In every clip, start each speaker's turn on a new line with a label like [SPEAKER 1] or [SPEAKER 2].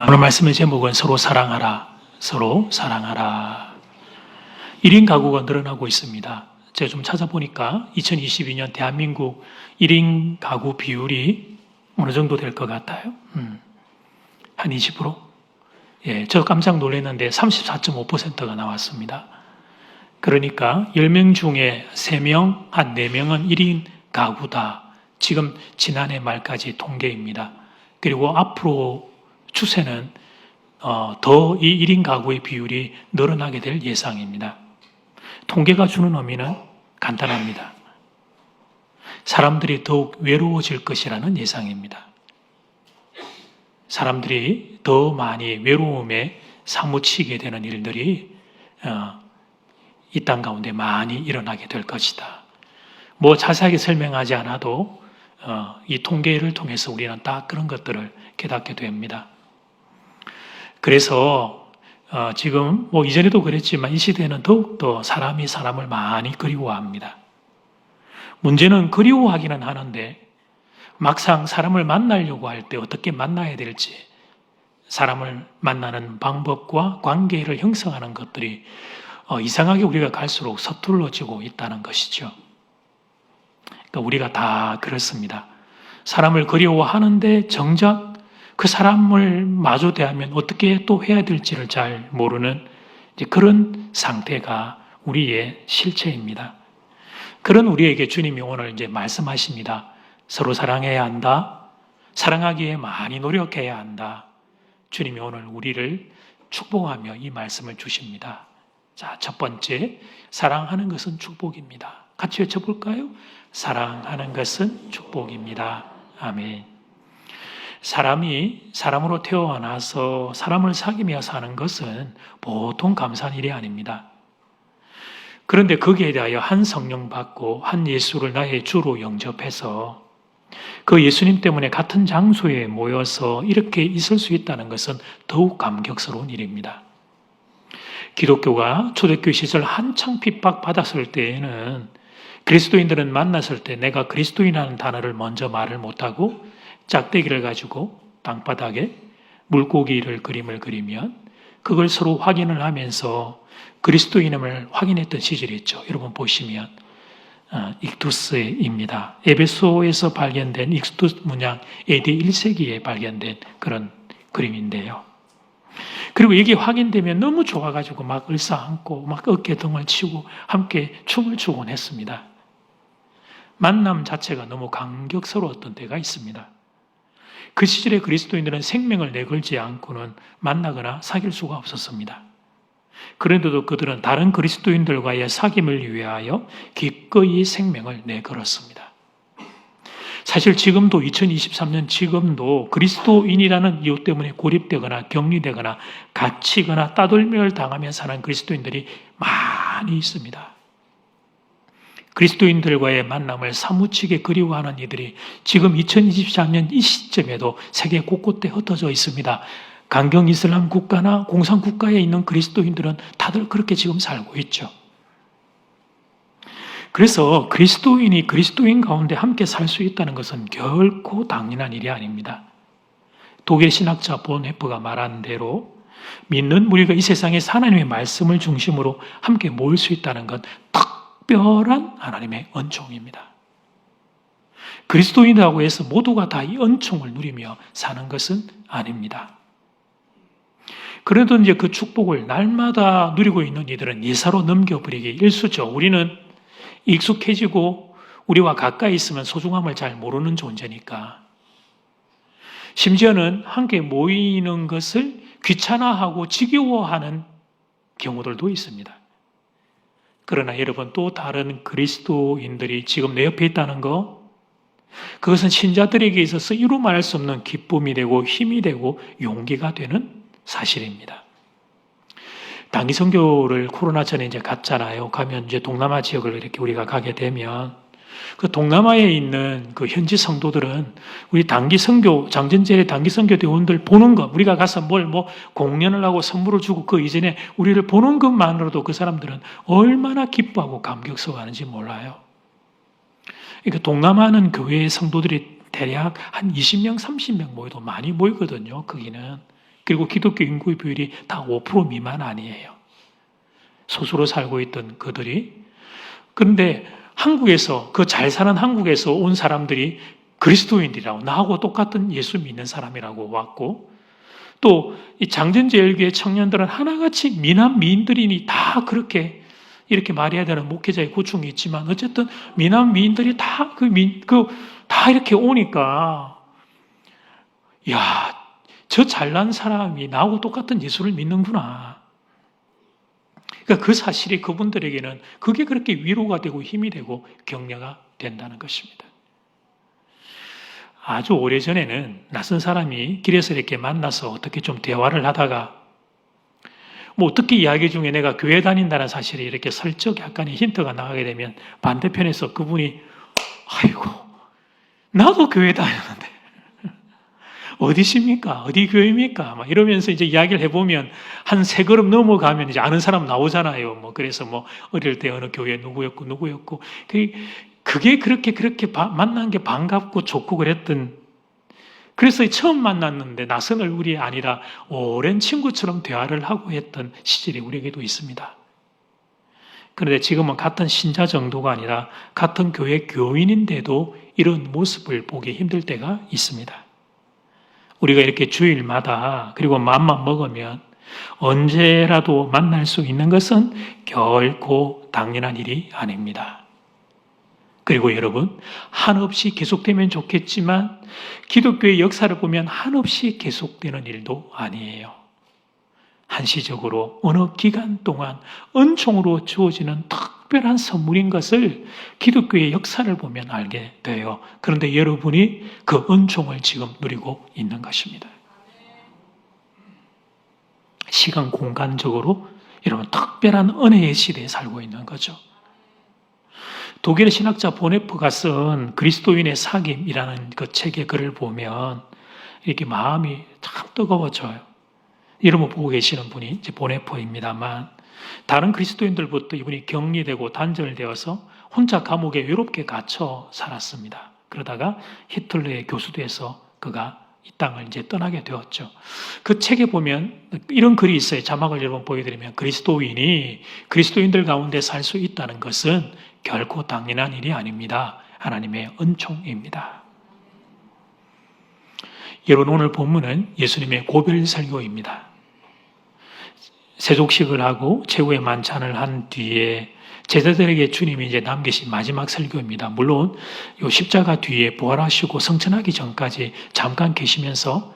[SPEAKER 1] 오늘 말씀의 제목은 서로 사랑하라, 서로 사랑하라. 1인 가구가 늘어나고 있습니다. 제가 좀 찾아보니까 2022년 대한민국 1인 가구 비율이 어느 정도 될 것 같아요? 한 20%? 예, 저 깜짝 놀랐는데 34.5%가 나왔습니다. 그러니까 10명 중에 3명, 한 4명은 1인 가구다. 지금 지난해 말까지 통계입니다. 그리고 앞으로 추세는 더 이 1인 가구의 비율이 늘어나게 될 예상입니다. 통계가 주는 의미는 간단합니다. 사람들이 더욱 외로워질 것이라는 예상입니다. 사람들이 더 많이 외로움에 사무치게 되는 일들이 이 땅 가운데 많이 일어나게 될 것이다. 뭐 자세하게 설명하지 않아도 이 통계를 통해서 우리는 딱 그런 것들을 깨닫게 됩니다. 그래서 지금 뭐 이전에도 그랬지만 이 시대는 더욱더 사람이 사람을 많이 그리워합니다. 문제는 그리워하기는 하는데 막상 사람을 만나려고 할 때 어떻게 만나야 될지, 사람을 만나는 방법과 관계를 형성하는 것들이 이상하게 우리가 갈수록 서툴러지고 있다는 것이죠. 그러니까 우리가 다 그렇습니다. 사람을 그리워하는데 정작 그 사람을 마주 대하면 어떻게 또 해야 될지를 잘 모르는 그런 상태가 우리의 실체입니다. 그런 우리에게 주님이 오늘 이제 말씀하십니다. 서로 사랑해야 한다. 사랑하기에 많이 노력해야 한다. 주님이 오늘 우리를 축복하며 이 말씀을 주십니다. 자, 첫 번째, 사랑하는 것은 축복입니다. 같이 외쳐볼까요? 사랑하는 것은 축복입니다. 아멘. 사람이 사람으로 태어나서 사람을 사귀며 사는 것은 보통 감사한 일이 아닙니다. 그런데 거기에 대하여 한 성령 받고 한 예수를 나의 주로 영접해서 그 예수님 때문에 같은 장소에 모여서 이렇게 있을 수 있다는 것은 더욱 감격스러운 일입니다. 기독교가 초대교회 시절 한창 핍박받았을 때에는 그리스도인들은 만났을 때 내가 그리스도인이라는 단어를 먼저 말을 못하고 짝대기를 가지고 땅바닥에 물고기를 그림을 그리면 그걸 서로 확인을 하면서 그리스도인임을 확인했던 시절이 있죠. 여러분 보시면 익투스입니다. 에베소에서 발견된 익투스 문양 AD 1세기에 발견된 그런 그림인데요. 그리고 이게 확인되면 너무 좋아가지고 막 을사안고 막 어깨 등을 치고 함께 춤을 추곤 했습니다. 만남 자체가 너무 감격스러웠던 때가 있습니다. 그 시절에 그리스도인들은 생명을 내걸지 않고는 만나거나 사귈 수가 없었습니다. 그런데도 그들은 다른 그리스도인들과의 사귐을 위하여 기꺼이 생명을 내걸었습니다. 사실 지금도 2023년 지금도 그리스도인이라는 이유 때문에 고립되거나 격리되거나 갇히거나 따돌림을 당하며 사는 그리스도인들이 많이 있습니다. 그리스도인들과의 만남을 사무치게 그리워하는 이들이 지금 2023년 이 시점에도 세계 곳곳에 흩어져 있습니다. 강경 이슬람 국가나 공산 국가에 있는 그리스도인들은 다들 그렇게 지금 살고 있죠. 그래서 그리스도인이 그리스도인 가운데 함께 살 수 있다는 것은 결코 당연한 일이 아닙니다. 독일 신학자 본헤프가 말한 대로 믿는 우리가 이 세상에서 하나님의 말씀을 중심으로 함께 모일 수 있다는 건 특별한 하나님의 은총입니다. 그리스도인이라고 해서 모두가 다 이 은총을 누리며 사는 것은 아닙니다. 그래도 이제 그 축복을 날마다 누리고 있는 이들은 예사로 넘겨버리기 일쑤죠. 우리는 익숙해지고 우리와 가까이 있으면 소중함을 잘 모르는 존재니까. 심지어는 함께 모이는 것을 귀찮아하고 지겨워하는 경우들도 있습니다. 그러나 여러분 또 다른 그리스도인들이 지금 내 옆에 있다는 거, 그것은 신자들에게 있어서 이루 말할 수 없는 기쁨이 되고 힘이 되고 용기가 되는 사실입니다. 단기 선교를 코로나 전에 이제 갔잖아요. 가면 이제 동남아 지역을 이렇게 우리가 가게 되면 그 동남아에 있는 그 현지 성도들은 우리 단기 선교, 장전제의 단기 선교 대원들 보는 것, 우리가 가서 공연을 하고 선물을 주고 그 이전에 우리를 보는 것만으로도 그 사람들은 얼마나 기뻐하고 감격스러워하는지 몰라요. 그러니까 동남아는 교회 성도들이 대략 한 20명, 30명 모여도 많이 모이거든요. 거기는. 그리고 기독교 인구 비율이 다 5% 미만 아니에요. 소수로 살고 있던 그들이. 그런데 한국에서, 그 잘 사는 한국에서 온 사람들이 그리스도인이라고, 나하고 똑같은 예수 믿는 사람이라고 왔고, 또 이 장전제일교회 청년들은 하나같이 미남 미인들이니 다 그렇게 이렇게 말해야 되는 목회자의 고충이 있지만 어쨌든 미남 미인들이 다 이렇게 오니까, 야, 저 잘난 사람이 나하고 똑같은 예수를 믿는구나. 그러니까 그 사실이 그분들에게는 그게 그렇게 위로가 되고 힘이 되고 격려가 된다는 것입니다. 아주 오래전에는 낯선 사람이 길에서 이렇게 만나서 어떻게 좀 대화를 하다가 뭐 어떻게 이야기 중에 내가 교회 다닌다는 사실이 이렇게 슬쩍 약간의 힌트가 나가게 되면 반대편에서 그분이 아이고 나도 교회 다녔는데 어디십니까? 어디 교회입니까? 막 이러면서 이제 이야기를 해보면 한 세 걸음 넘어가면 이제 아는 사람 나오잖아요. 뭐 그래서 뭐 어릴 때 어느 교회 누구였고 그게 그렇게 만난 게 반갑고 좋고 그랬던. 그래서 처음 만났는데 낯선 얼굴이 아니라 오랜 친구처럼 대화를 하고 했던 시절이 우리에게도 있습니다. 그런데 지금은 같은 신자 정도가 아니라 같은 교회 교인인데도 이런 모습을 보기 힘들 때가 있습니다. 우리가 이렇게 주일마다 그리고 마음만 먹으면 언제라도 만날 수 있는 것은 결코 당연한 일이 아닙니다. 그리고 여러분, 한없이 계속되면 좋겠지만 기독교의 역사를 보면 한없이 계속되는 일도 아니에요. 한시적으로 어느 기간 동안 은총으로 주어지는 특별한 선물인 것을 기독교의 역사를 보면 알게 돼요. 그런데 여러분이 그 은총을 지금 누리고 있는 것입니다. 시간 공간적으로 여러분 특별한 은혜의 시대에 살고 있는 거죠. 독일의 신학자 보네프가 쓴 그리스도인의 사귐이라는 그 책의 글을 보면 이렇게 마음이 참 뜨거워져요. 이름을 보고 계시는 분이 이제 보네프입니다만 다른 그리스도인들부터 이분이 격리되고 단절되어서 혼자 감옥에 외롭게 갇혀 살았습니다. 그러다가 히틀러의 교수돼서 그가 이 땅을 이제 떠나게 되었죠. 그 책에 보면 이런 글이 있어요. 자막을 여러분 보여드리면 그리스도인이 그리스도인들 가운데 살 수 있다는 것은 결코 당연한 일이 아닙니다. 하나님의 은총입니다. 여러분 오늘 본문은 예수님의 고별 설교입니다. 세족식을 하고 최후의 만찬을 한 뒤에 제자들에게 주님이 이제 남기신 마지막 설교입니다. 물론 이 십자가 뒤에 부활하시고 성천하기 전까지 잠깐 계시면서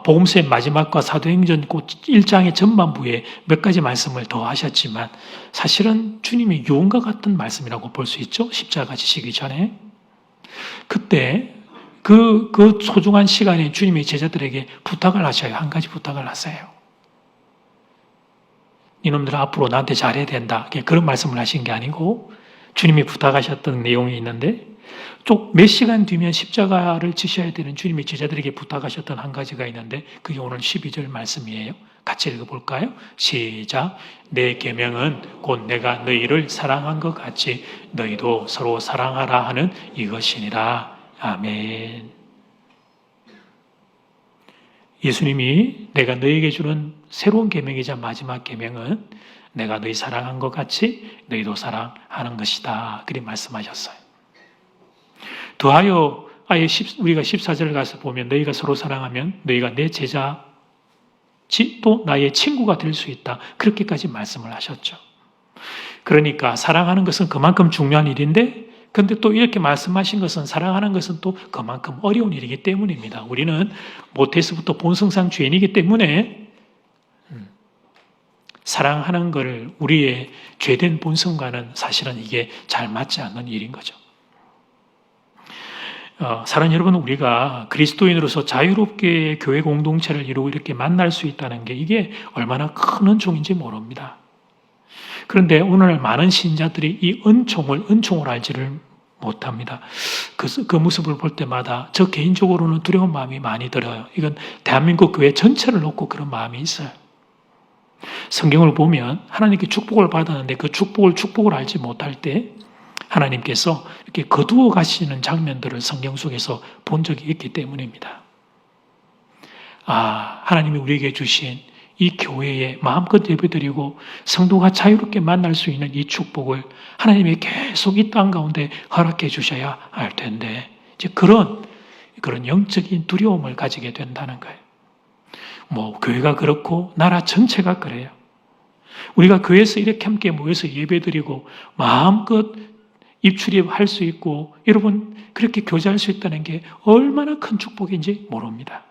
[SPEAKER 1] 복음서의 마지막과 사도행전 1장의 전반부에 몇 가지 말씀을 더 하셨지만 사실은 주님이 유언과 같은 말씀이라고 볼 수 있죠. 십자가 지시기 전에. 그때 그 소중한 시간에 주님이 제자들에게 부탁을 하셔요. 한 가지 부탁을 하세요. 이놈들 앞으로 나한테 잘해야 된다. 그런 말씀을 하신 게 아니고 주님이 부탁하셨던 내용이 있는데 쭉 몇 시간 뒤면 십자가를 지셔야 되는 주님이 제자들에게 부탁하셨던 한 가지가 있는데 그게 오늘 12절 말씀이에요. 같이 읽어볼까요? 시작. 내 계명은 곧 내가 너희를 사랑한 것 같이 너희도 서로 사랑하라 하는 이것이니라. 아멘. 예수님이 내가 너희에게 주는 새로운 계명이자 마지막 계명은 내가 너희 사랑한 것 같이 너희도 사랑하는 것이다. 그리 말씀하셨어요. 더하여 아예 우리가 14절 가서 보면 너희가 서로 사랑하면 너희가 내 제자 또 나의 친구가 될 수 있다. 그렇게까지 말씀을 하셨죠. 그러니까 사랑하는 것은 그만큼 중요한 일인데 그런데 또 이렇게 말씀하신 것은 사랑하는 것은 또 그만큼 어려운 일이기 때문입니다. 우리는 모태에서부터 본성상 죄인이기 때문에 사랑하는 것을 우리의 죄된 본성과는 사실은 이게 잘 맞지 않는 일인 거죠. 사랑하는 여러분, 우리가 그리스도인으로서 자유롭게 교회 공동체를 이루고 이렇게 만날 수 있다는 게 이게 얼마나 큰 은총인지 모릅니다. 그런데 오늘 많은 신자들이 이 은총을 알지를 못합니다. 그 모습을 볼 때마다 저 개인적으로는 두려운 마음이 많이 들어요. 이건 대한민국 교회 전체를 놓고 그런 마음이 있어요. 성경을 보면 하나님께 축복을 받았는데 그 축복을 알지 못할 때 하나님께서 이렇게 거두어 가시는 장면들을 성경 속에서 본 적이 있기 때문입니다. 하나님이 우리에게 주신 이 교회에 마음껏 예배드리고 성도가 자유롭게 만날 수 있는 이 축복을 하나님이 계속 이 땅 가운데 허락해 주셔야 할 텐데, 이제 그런 영적인 두려움을 가지게 된다는 거예요. 교회가 그렇고 나라 전체가 그래요. 우리가 교회에서 이렇게 함께 모여서 예배드리고 마음껏 입출입할 수 있고 여러분 그렇게 교제할 수 있다는 게 얼마나 큰 축복인지 모릅니다.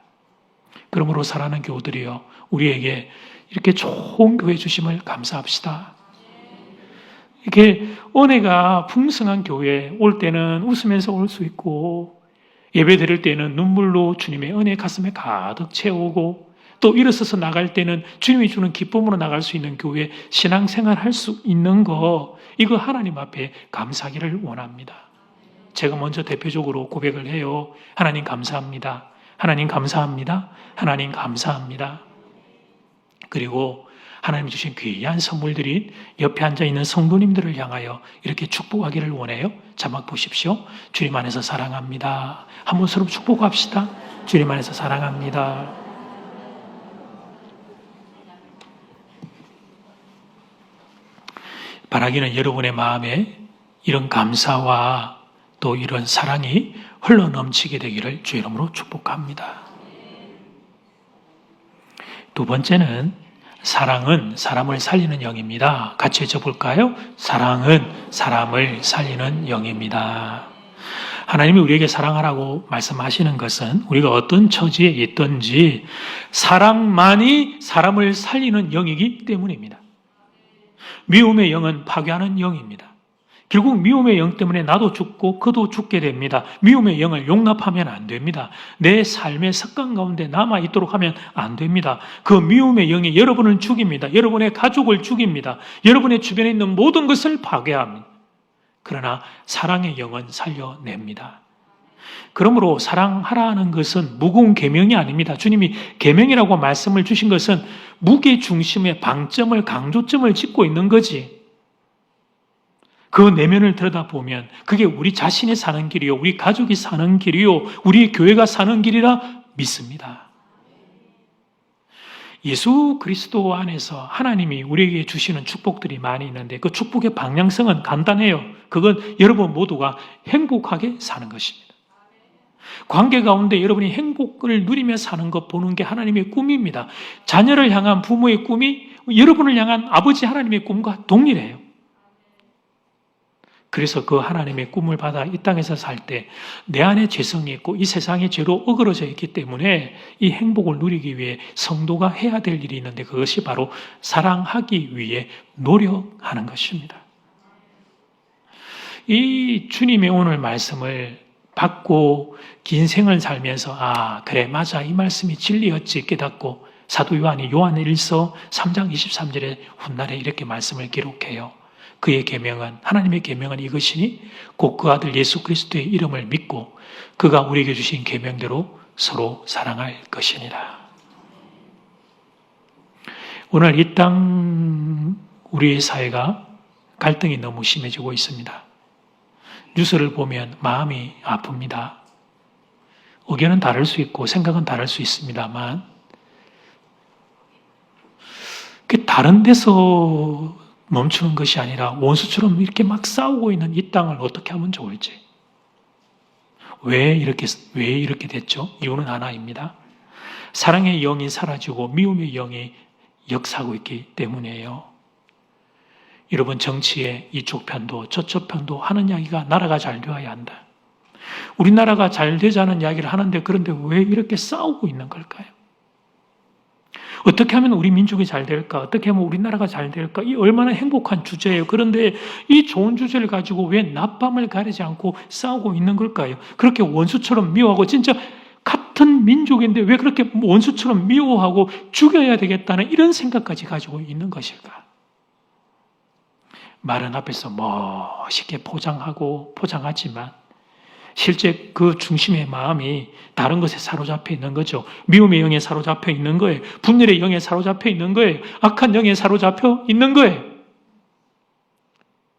[SPEAKER 1] 그러므로 사랑하는 교우들이여, 우리에게 이렇게 좋은 교회 주심을 감사합시다. 이렇게 은혜가 풍성한 교회 올 때는 웃으면서 올 수 있고, 예배 드릴 때는 눈물로 주님의 은혜 가슴에 가득 채우고, 또 일어서서 나갈 때는 주님이 주는 기쁨으로 나갈 수 있는 교회 신앙생활 할 수 있는 거, 이거 하나님 앞에 감사하기를 원합니다. 제가 먼저 대표적으로 고백을 해요. 하나님 감사합니다. 하나님 감사합니다. 하나님 감사합니다. 그리고 하나님 주신 귀한 선물들인 옆에 앉아있는 성도님들을 향하여 이렇게 축복하기를 원해요. 자막 보십시오. 주님 안에서 사랑합니다. 한 번 서로 축복합시다. 주님 안에서 사랑합니다. 바라기는 여러분의 마음에 이런 감사와 또 이런 사랑이 흘러넘치게 되기를 주의 이름으로 축복합니다. 두 번째는 사랑은 사람을 살리는 영입니다. 같이 해줘볼까요? 사랑은 사람을 살리는 영입니다. 하나님이 우리에게 사랑하라고 말씀하시는 것은 우리가 어떤 처지에 있든지 사랑만이 사람을 살리는 영이기 때문입니다. 미움의 영은 파괴하는 영입니다. 결국 미움의 영 때문에 나도 죽고 그도 죽게 됩니다. 미움의 영을 용납하면 안 됩니다. 내 삶의 습관 가운데 남아있도록 하면 안 됩니다. 그 미움의 영이 여러분을 죽입니다. 여러분의 가족을 죽입니다. 여러분의 주변에 있는 모든 것을 파괴합니다. 그러나 사랑의 영은 살려냅니다. 그러므로 사랑하라는 것은 무거운 계명이 아닙니다. 주님이 계명이라고 말씀을 주신 것은 무게 중심의 방점을, 강조점을 짓고 있는 거지. 그 내면을 들여다보면 그게 우리 자신이 사는 길이요, 우리 가족이 사는 길이요, 우리 교회가 사는 길이라 믿습니다. 예수 그리스도 안에서 하나님이 우리에게 주시는 축복들이 많이 있는데 그 축복의 방향성은 간단해요. 그건 여러분 모두가 행복하게 사는 것입니다. 관계 가운데 여러분이 행복을 누리며 사는 것 보는 게 하나님의 꿈입니다. 자녀를 향한 부모의 꿈이 여러분을 향한 아버지 하나님의 꿈과 동일해요. 그래서 그 하나님의 꿈을 받아 이 땅에서 살 때 내 안에 죄성이 있고 이 세상의 죄로 어그러져 있기 때문에 이 행복을 누리기 위해 성도가 해야 될 일이 있는데 그것이 바로 사랑하기 위해 노력하는 것입니다. 이 주님의 오늘 말씀을 받고 긴 생을 살면서 그래 맞아 이 말씀이 진리였지 깨닫고 사도 요한이 요한 1서 3장 23절에 훗날에 이렇게 말씀을 기록해요. 그의 계명은 하나님의 계명은 이것이니 곧 그 아들 예수 그리스도의 이름을 믿고 그가 우리에게 주신 계명대로 서로 사랑할 것이니라. 오늘 이 땅 우리의 사회가 갈등이 너무 심해지고 있습니다. 뉴스를 보면 마음이 아픕니다. 의견은 다를 수 있고 생각은 다를 수 있습니다만 그 다른 데서 멈추는 것이 아니라 원수처럼 이렇게 막 싸우고 있는 이 땅을 어떻게 하면 좋을지. 왜 이렇게 됐죠? 이유는 하나입니다. 사랑의 영이 사라지고 미움의 영이 역사하고 있기 때문이에요. 여러분 정치의 이쪽 편도 저쪽 편도 하는 이야기가 나라가 잘 되어야 한다. 우리나라가 잘 되자는 이야기를 하는데 그런데 왜 이렇게 싸우고 있는 걸까요? 어떻게 하면 우리 민족이 잘 될까? 어떻게 하면 우리나라가 잘 될까? 이 얼마나 행복한 주제예요. 그런데 이 좋은 주제를 가지고 왜 낮밤을 가리지 않고 싸우고 있는 걸까요? 그렇게 원수처럼 미워하고 진짜 같은 민족인데 왜 그렇게 원수처럼 미워하고 죽여야 되겠다는 이런 생각까지 가지고 있는 것일까? 말은 앞에서 멋있게 포장하지만 실제 그 중심의 마음이 다른 것에 사로잡혀 있는 거죠. 미움의 영에 사로잡혀 있는 거예요. 분열의 영에 사로잡혀 있는 거예요. 악한 영에 사로잡혀 있는 거예요.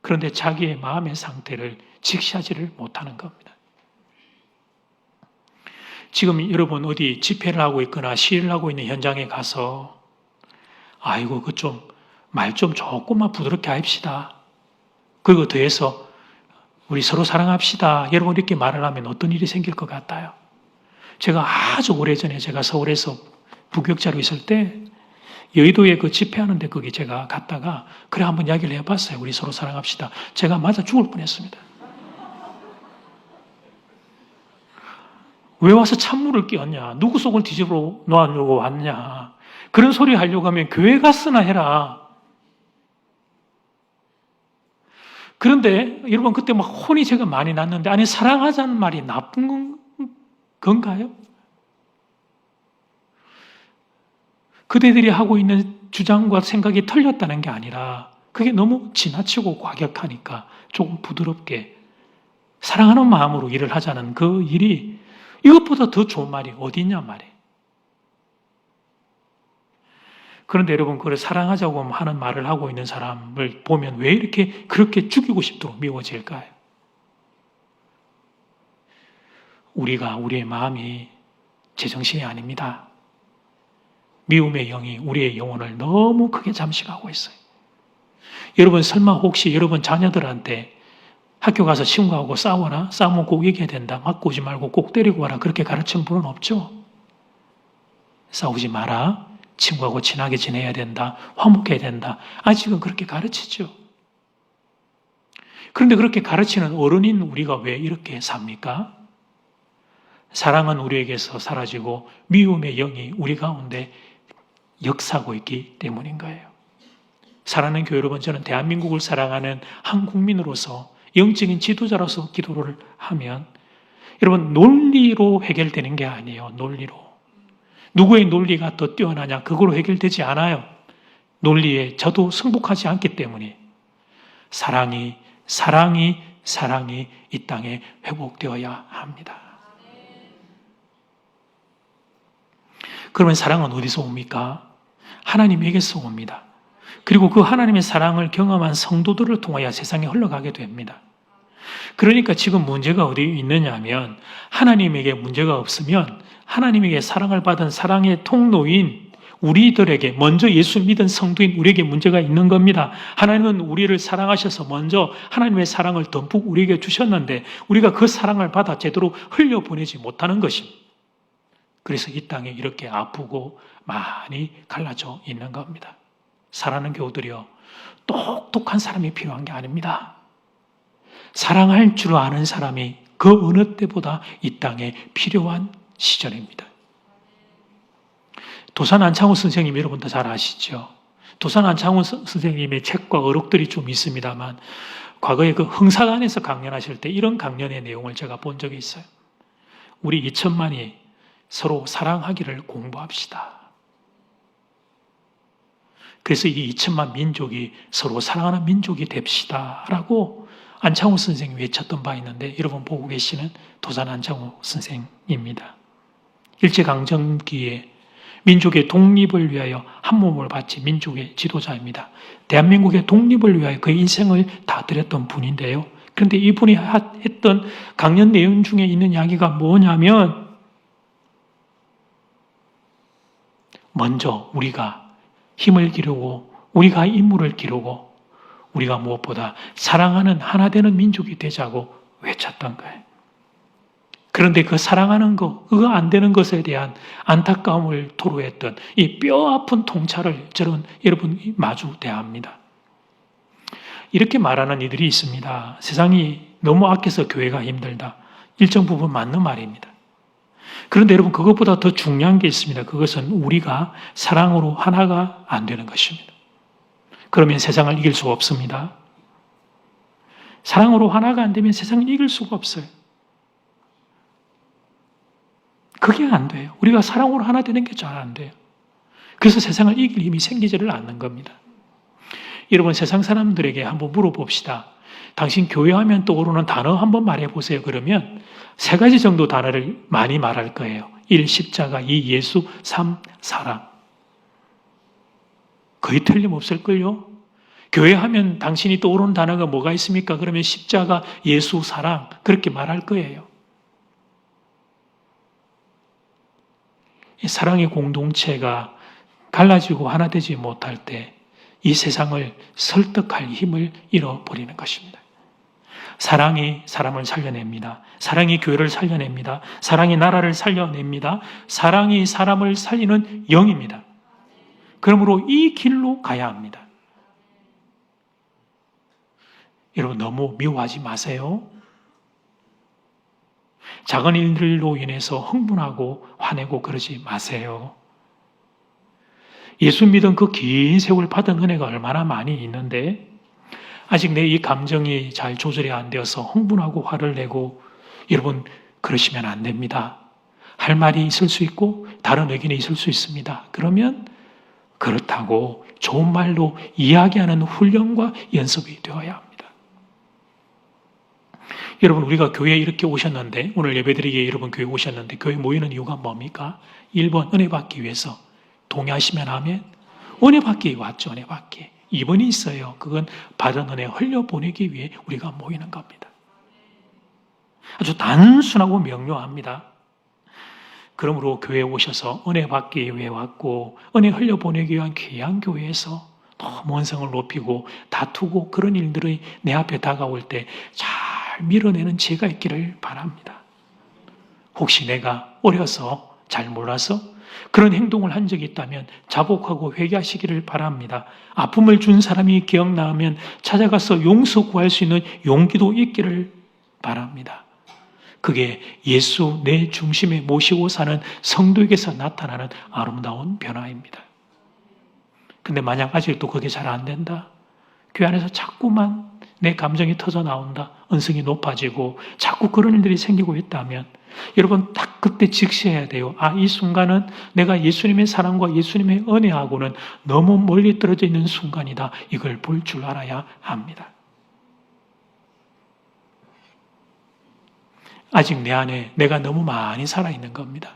[SPEAKER 1] 그런데 자기의 마음의 상태를 직시하지를 못하는 겁니다. 지금 여러분 어디 집회를 하고 있거나 시위를 하고 있는 현장에 가서 아이고 그 좀 말 좀 조금만 부드럽게 합시다. 그리고 더해서 우리 서로 사랑합시다. 여러분 이렇게 말을 하면 어떤 일이 생길 것 같아요? 제가 아주 오래전에 제가 서울에서 부교육자로 있을 때 여의도에 그 집회하는데 거기 제가 갔다가 그래 한번 이야기를 해봤어요. 우리 서로 사랑합시다. 제가 맞아 죽을 뻔했습니다. 왜 와서 찬물을 끼얹냐? 누구 속을 뒤집어 놓으려고 왔냐? 그런 소리 하려고 하면 교회 갔으나 해라. 그런데 여러분 그때 막 혼이 제가 많이 났는데 아니 사랑하자는 말이 나쁜 건가요? 그대들이 하고 있는 주장과 생각이 틀렸다는 게 아니라 그게 너무 지나치고 과격하니까 조금 부드럽게 사랑하는 마음으로 일을 하자는 그 일이 이것보다 더 좋은 말이 어디 있냐 말이에요. 그런데 여러분 그걸 사랑하자고 하는 말을 하고 있는 사람을 보면 왜 이렇게 그렇게 죽이고 싶도록 미워질까요? 우리의 마음이 제정신이 아닙니다. 미움의 영이 우리의 영혼을 너무 크게 잠식하고 있어요. 여러분 설마 혹시 여러분 자녀들한테 학교 가서 친구하고 싸우나? 싸우면 꼭 이겨야 된다. 맞고 오지 말고 꼭 때리고 와라. 그렇게 가르치는 분은 없죠. 싸우지 마라. 친구하고 친하게 지내야 된다. 화목해야 된다. 아직은 그렇게 가르치죠. 그런데 그렇게 가르치는 어른인 우리가 왜 이렇게 삽니까? 사랑은 우리에게서 사라지고 미움의 영이 우리 가운데 역사하고 있기 때문인 거예요. 사랑하는 교회 여러분, 저는 대한민국을 사랑하는 한 국민으로서 영적인 지도자로서 기도를 하면 여러분 논리로 해결되는 게 아니에요. 논리로. 누구의 논리가 더 뛰어나냐 그거로 해결되지 않아요. 논리에 저도 승복하지 않기 때문에 사랑이 이 땅에 회복되어야 합니다. 그러면 사랑은 어디서 옵니까? 하나님에게서 옵니다. 그리고 그 하나님의 사랑을 경험한 성도들을 통하여 세상에 흘러가게 됩니다. 그러니까 지금 문제가 어디 있느냐 하면 하나님에게 문제가 없으면 하나님에게 사랑을 받은 사랑의 통로인 우리들에게 먼저 예수 믿은 성도인 우리에게 문제가 있는 겁니다. 하나님은 우리를 사랑하셔서 먼저 하나님의 사랑을 듬뿍 우리에게 주셨는데 우리가 그 사랑을 받아 제대로 흘려보내지 못하는 것입니다. 그래서 이 땅에 이렇게 아프고 많이 갈라져 있는 겁니다. 사랑하는 교우들이요, 똑똑한 사람이 필요한 게 아닙니다. 사랑할 줄 아는 사람이 그 어느 때보다 이 땅에 필요한 시절입니다. 도산 안창호 선생님 여러분도 잘 아시죠? 도산 안창호 선생님의 책과 어록들이 좀 있습니다만 과거에 그 흥사단에서 강연하실 때 이런 강연의 내용을 제가 본 적이 있어요. 우리 2천만이 서로 사랑하기를 공부합시다. 그래서 이 2천만 민족이 서로 사랑하는 민족이 됩시다라고 안창호 선생님이 외쳤던 바 있는데 여러분 보고 계시는 도산 안창호 선생입니다. 일제강점기에 민족의 독립을 위하여 한 몸을 바친 민족의 지도자입니다. 대한민국의 독립을 위하여 그의 인생을 다 드렸던 분인데요. 그런데 이분이 했던 강연 내용 중에 있는 이야기가 뭐냐면 먼저 우리가 힘을 기르고 우리가 인물을 기르고 우리가 무엇보다 사랑하는 하나 되는 민족이 되자고 외쳤던 거예요. 그런데 그 사랑하는 것, 그거 안 되는 것에 대한 안타까움을 토로했던 이 뼈 아픈 통찰을 저는 여러분 마주대합니다. 이렇게 말하는 이들이 있습니다. 세상이 너무 악해서 교회가 힘들다. 일정 부분 맞는 말입니다. 그런데 여러분 그것보다 더 중요한 게 있습니다. 그것은 우리가 사랑으로 하나가 안 되는 것입니다. 그러면 세상을 이길 수가 없습니다. 사랑으로 하나가 안 되면 세상을 이길 수가 없어요. 그게 안 돼요. 우리가 사랑으로 하나 되는 게 잘 안 돼요. 그래서 세상을 이길 힘이 생기지를 않는 겁니다. 여러분 세상 사람들에게 한번 물어봅시다. 당신 교회하면 떠오르는 단어 한번 말해보세요. 그러면 3가지 정도 단어를 많이 말할 거예요. 1. 십자가, 2. 예수, 3. 사랑. 거의 틀림없을걸요? 교회하면 당신이 떠오르는 단어가 뭐가 있습니까? 그러면 십자가, 예수, 사랑 그렇게 말할 거예요. 이 사랑의 공동체가 갈라지고 하나 되지 못할 때 이 세상을 설득할 힘을 잃어버리는 것입니다. 사랑이 사람을 살려냅니다. 사랑이 교회를 살려냅니다. 사랑이 나라를 살려냅니다. 사랑이 사람을 살리는 영입니다. 그러므로 이 길로 가야 합니다. 여러분 너무 미워하지 마세요. 작은 일들로 인해서 흥분하고 화내고 그러지 마세요. 예수 믿은 그 긴 세월 받은 은혜가 얼마나 많이 있는데 아직 내 이 감정이 잘 조절이 안 되어서 흥분하고 화를 내고 여러분 그러시면 안 됩니다. 할 말이 있을 수 있고 다른 의견이 있을 수 있습니다. 그러면 그렇다고 좋은 말로 이야기하는 훈련과 연습이 되어야 합니다. 여러분 우리가 교회에 이렇게 오셨는데 오늘 예배드리기에 여러분 교회에 오셨는데 교회 모이는 이유가 뭡니까? 1번 은혜 받기 위해서 동의하시면 하면 은혜 받기 왔죠. 은혜 받기. 2번이 있어요. 그건 받은 은혜 흘려보내기 위해 우리가 모이는 겁니다. 아주 단순하고 명료합니다. 그러므로 교회에 오셔서 은혜 받기 위해 왔고 은혜 흘려보내기 위한 귀한 교회에서 너무 원성을 높이고 다투고 그런 일들이 내 앞에 다가올 때 잘 밀어내는 지혜가 있기를 바랍니다. 혹시 내가 어려서 잘 몰라서 그런 행동을 한 적이 있다면 자복하고 회개하시기를 바랍니다. 아픔을 준 사람이 기억나면 찾아가서 용서 구할 수 있는 용기도 있기를 바랍니다. 그게 예수 내 중심에 모시고 사는 성도에게서 나타나는 아름다운 변화입니다. 근데 만약 아직도 그게 잘 안 된다? 교회 안에서 자꾸만 내 감정이 터져 나온다. 언성이 높아지고 자꾸 그런 일들이 생기고 있다면 여러분 딱 그때 직시해야 돼요. 이 순간은 내가 예수님의 사랑과 예수님의 은혜하고는 너무 멀리 떨어져 있는 순간이다. 이걸 볼 줄 알아야 합니다. 아직 내 안에 내가 너무 많이 살아있는 겁니다.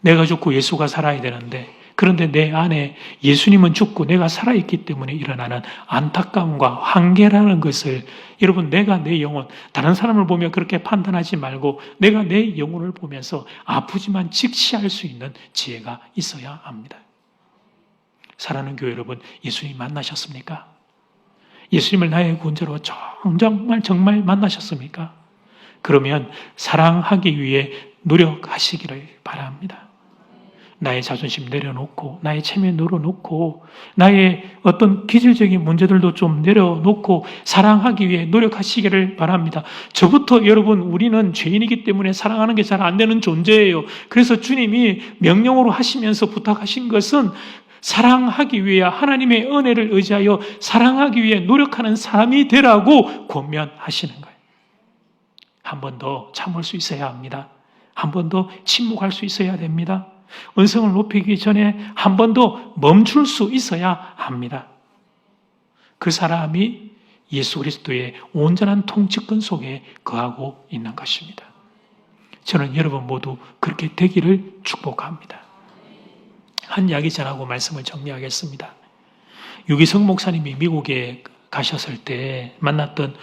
[SPEAKER 1] 내가 죽고 예수가 살아야 되는데 그런데 내 안에 예수님은 죽고 내가 살아있기 때문에 일어나는 안타까움과 한계라는 것을 여러분 내가 내 영혼, 다른 사람을 보며 그렇게 판단하지 말고 내가 내 영혼을 보면서 아프지만 직시할 수 있는 지혜가 있어야 합니다. 사랑하는 교회 여러분, 예수님 만나셨습니까? 예수님을 나의 구원자로 정말 만나셨습니까? 그러면 사랑하기 위해 노력하시기를 바랍니다. 나의 자존심 내려놓고 나의 체면 내려놓고 나의 어떤 기질적인 문제들도 좀 내려놓고 사랑하기 위해 노력하시기를 바랍니다. 저부터 여러분 우리는 죄인이기 때문에 사랑하는 게 잘 안 되는 존재예요. 그래서 주님이 명령으로 하시면서 부탁하신 것은 사랑하기 위해 하나님의 은혜를 의지하여 사랑하기 위해 노력하는 사람이 되라고 권면하시는 거예요. 한 번 더 참을 수 있어야 합니다. 한 번 더 침묵할 수 있어야 됩니다. 언성을 높이기 전에 한 번 더 멈출 수 있어야 합니다. 그 사람이 예수 그리스도의 온전한 통치권 속에 거하고 있는 것입니다. 저는 여러분 모두 그렇게 되기를 축복합니다. 한 이야기 전하고 말씀을 정리하겠습니다. 유기성 목사님이 미국에 가셨을 때 만났던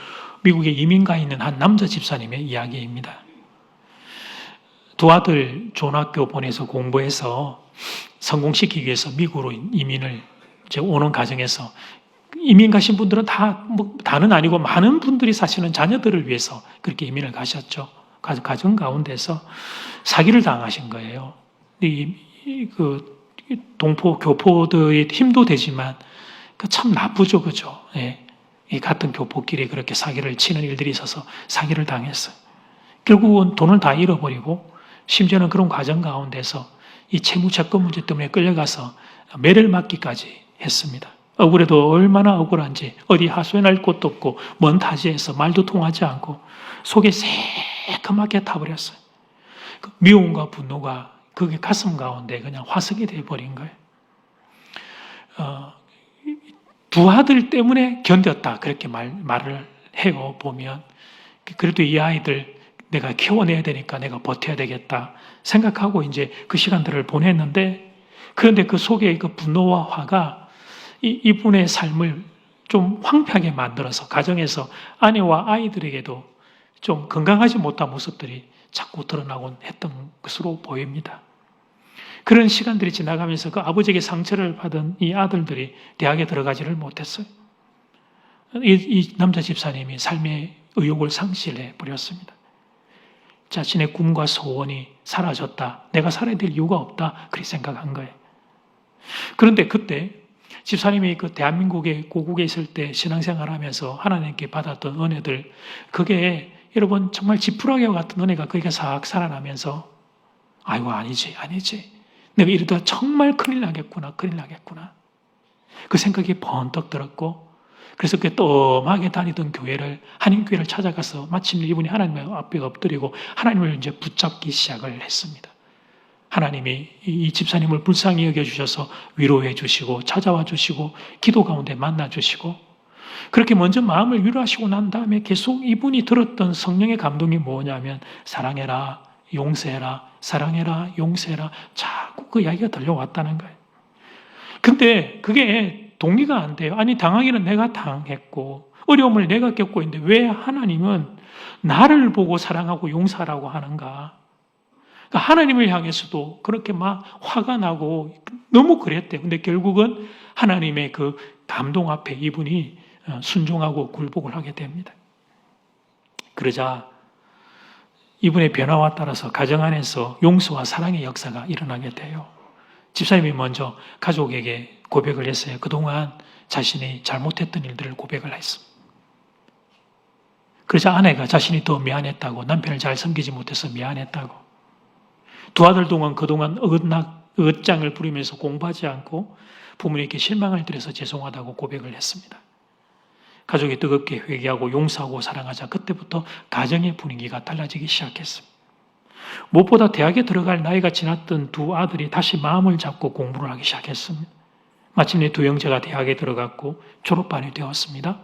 [SPEAKER 1] 미국에 이민가 있는 한 남자 집사님의 이야기입니다. 두 아들 좋은 학교 보내서 공부해서 성공시키기 위해서 미국으로 이민을 오는 과정에서 이민 가신 분들은 다는 아니고 많은 분들이 사실은 자녀들을 위해서 그렇게 이민을 가셨죠. 가정 가운데서 사기를 당하신 거예요. 동포 교포들의 힘도 되지만 참 나쁘죠, 그죠? 예. 이 같은 교포끼리 그렇게 사기를 치는 일들이 있어서 사기를 당했어요. 결국은 돈을 다 잃어버리고 심지어는 그런 과정 가운데서 이 채무 채권 문제 때문에 끌려가서 매를 맞기까지 했습니다. 억울해도 얼마나 억울한지 어디 하소연할 곳도 없고 먼 타지에서 말도 통하지 않고 속에 새까맣게 타버렸어요. 미움과 분노가 그게 가슴 가운데 그냥 화석이 되어버린 거예요. 두 아들 때문에 견뎠다 그렇게 말을 해요. 보면 그래도 이 아이들 내가 키워내야 되니까 내가 버텨야 되겠다 생각하고 이제 그 시간들을 보냈는데 그런데 그 속에 그 분노와 화가 이분의 삶을 좀 황폐하게 만들어서 가정에서 아내와 아이들에게도 좀 건강하지 못한 모습들이 자꾸 드러나곤 했던 것으로 보입니다. 그런 시간들이 지나가면서 그 아버지에게 상처를 받은 이 아들들이 대학에 들어가지를 못했어요. 이 남자 집사님이 삶의 의욕을 상실해 버렸습니다. 자신의 꿈과 소원이 사라졌다. 내가 살아야 될 이유가 없다. 그렇게 생각한 거예요. 그런데 그때 집사님이 그 대한민국의 고국에 있을 때 신앙생활 하면서 하나님께 받았던 은혜들, 그게 여러분 정말 지푸라기와 같은 은혜가 거기가 싹 살아나면서 아이고 아니지. 내가 이러다 정말 큰일 나겠구나. 그 생각이 번뜩 들었고, 그래서 그 뜸하게 다니던 교회를, 한인교회를 찾아가서 마침내 이분이 하나님 앞에 엎드리고 하나님을 이제 붙잡기 시작을 했습니다. 하나님이 이 집사님을 불쌍히 여겨주셔서 위로해 주시고 찾아와 주시고 기도 가운데 만나 주시고, 그렇게 먼저 마음을 위로하시고 난 다음에 계속 이분이 들었던 성령의 감동이 뭐냐면 사랑해라, 용서해라, 사랑해라, 용서해라, 자꾸 그 이야기가 들려왔다는 거예요. 근데 그게 동의가 안 돼요. 아니, 당하기는 내가 당했고 어려움을 내가 겪고 있는데 왜 하나님은 나를 보고 사랑하고 용서하라고 하는가? 그러니까 하나님을 향해서도 그렇게 막 화가 나고 너무 그랬대요. 근데 결국은 하나님의 그 감동 앞에 이분이 순종하고 굴복을 하게 됩니다. 그러자 이분의 변화와 따라서 가정 안에서 용서와 사랑의 역사가 일어나게 돼요. 집사님이 먼저 가족에게 고백을 했어요. 그동안 자신이 잘못했던 일들을 고백을 했습니다. 그러자 아내가 자신이 더 미안했다고, 남편을 잘 섬기지 못해서 미안했다고, 두 아들 동안 그동안 어장을 부리면서 공부하지 않고 부모님께 실망을 드려서 죄송하다고 고백을 했습니다. 가족이 뜨겁게 회개하고 용서하고 사랑하자 그때부터 가정의 분위기가 달라지기 시작했습니다. 무엇보다 대학에 들어갈 나이가 지났던 두 아들이 다시 마음을 잡고 공부를 하기 시작했습니다. 마침내 두 형제가 대학에 들어갔고 졸업반이 되었습니다.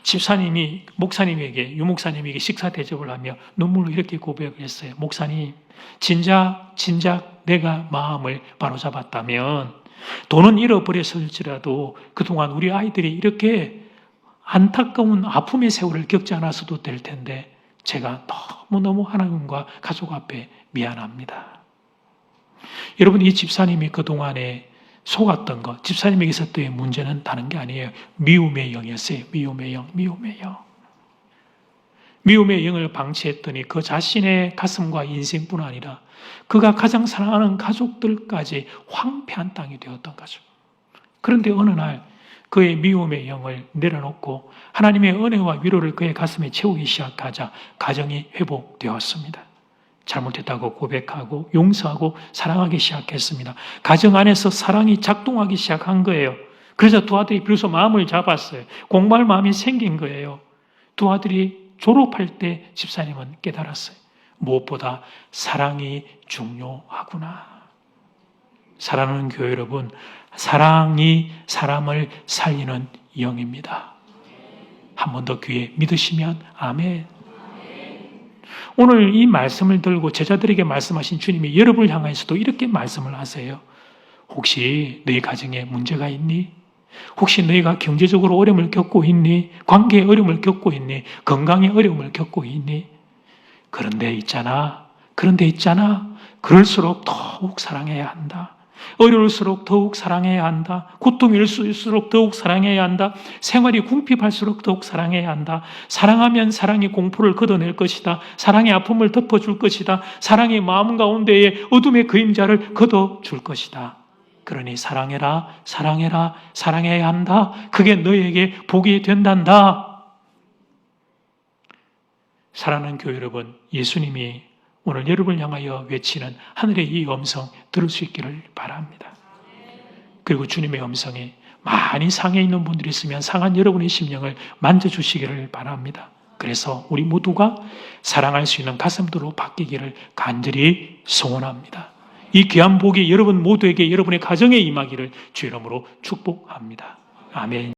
[SPEAKER 1] 집사님이 목사님에게, 유목사님에게 식사 대접을 하며 눈물로 이렇게 고백을 했어요. 목사님, 진작 내가 마음을 바로잡았다면 돈은 잃어버렸을지라도 그동안 우리 아이들이 이렇게 안타까운 아픔의 세월을 겪지 않았어도 될 텐데 제가 너무너무 하나님과 가족 앞에 미안합니다. 여러분, 이 집사님이 그동안에 속았던 것, 집사님에게 있었던 문제는 다른 게 아니에요. 미움의 영이었어요. 미움의 영. 미움의 영을 방치했더니 그 자신의 가슴과 인생뿐 아니라 그가 가장 사랑하는 가족들까지 황폐한 땅이 되었던 거죠. 그런데 어느 날 그의 미움의 영을 내려놓고 하나님의 은혜와 위로를 그의 가슴에 채우기 시작하자 가정이 회복되었습니다. 잘못했다고 고백하고 용서하고 사랑하기 시작했습니다. 가정 안에서 사랑이 작동하기 시작한 거예요. 그래서 두 아들이 비로소 마음을 잡았어요. 공부할 마음이 생긴 거예요. 두 아들이 졸업할 때 집사님은 깨달았어요. 무엇보다 사랑이 중요하구나. 사랑하는 교회 여러분, 사랑이 사람을 살리는 영입니다. 한 번 더 귀에 믿으시면 아멘. 오늘 이 말씀을 들고 제자들에게 말씀하신 주님이 여러분을 향해서도 이렇게 말씀을 하세요. 혹시 너희 가정에 문제가 있니? 혹시 너희가 경제적으로 어려움을 겪고 있니? 관계에 어려움을 겪고 있니? 건강에 어려움을 겪고 있니? 그런데 있잖아. 그럴수록 더욱 사랑해야 한다. 어려울수록 더욱 사랑해야 한다. 고통이 일수일수록 더욱 사랑해야 한다. 생활이 궁핍할수록 더욱 사랑해야 한다. 사랑하면 사랑이 공포를 걷어낼 것이다. 사랑의 아픔을 덮어줄 것이다. 사랑의 마음 가운데에 어둠의 그림자를 걷어줄 것이다. 그러니 사랑해라, 사랑해야 한다. 그게 너에게 복이 된단다. 사랑하는 교회 여러분, 예수님이 오늘 여러분을 향하여 외치는 하늘의 이 음성 들을 수 있기를 바랍니다. 그리고 주님의 음성이 많이 상해 있는 분들이 있으면 상한 여러분의 심령을 만져주시기를 바랍니다. 그래서 우리 모두가 사랑할 수 있는 가슴도로 바뀌기를 간절히 소원합니다. 이 귀한 복이 여러분 모두에게 여러분의 가정에 임하기를 주 이름으로 축복합니다. 아멘.